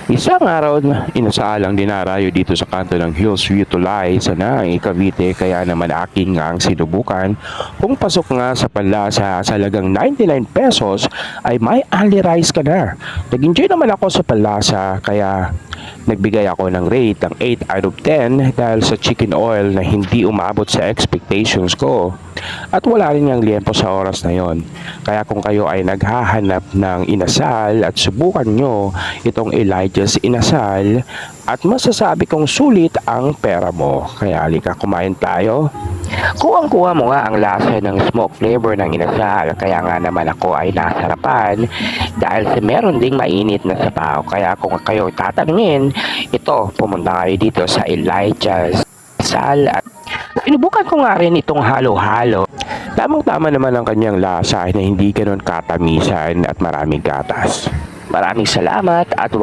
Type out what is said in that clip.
Isang araw na inasaalang dinarayo dito sa kanto ng Hills View Tulay sa Naang, Cavite, kaya naman aking ngang sinubukan kung pasok nga sa panlasa sa halagang 99 pesos ay may only rice ka na. Nag-enjoy naman ako sa panlasa kaya nagbigay ako ng rate ng 8 out of 10 dahil sa chicken oil na hindi umabot sa expectations ko. At wala rin niyang liempo sa oras na yon. Kaya kung kayo ay naghahanap ng inasal at subukan nyo itong Elijah's Inasal at masasabi kong sulit ang pera mo. Kaya halika kumain tayo. Kuwang-kuha mo nga ang lasa ng smoke flavor ng inasal, kaya nga naman ako ay nasarapan dahil sa meron ding mainit na sabaw. Kaya kung kayo tatanungin, ito, pumunta kayo dito sa Elijah's Inasal at sinubukan ko nga rin itong halo-halo. Tamang-tama naman ang kanyang lasa na hindi ganun katamisan at maraming gatas. Maraming salamat at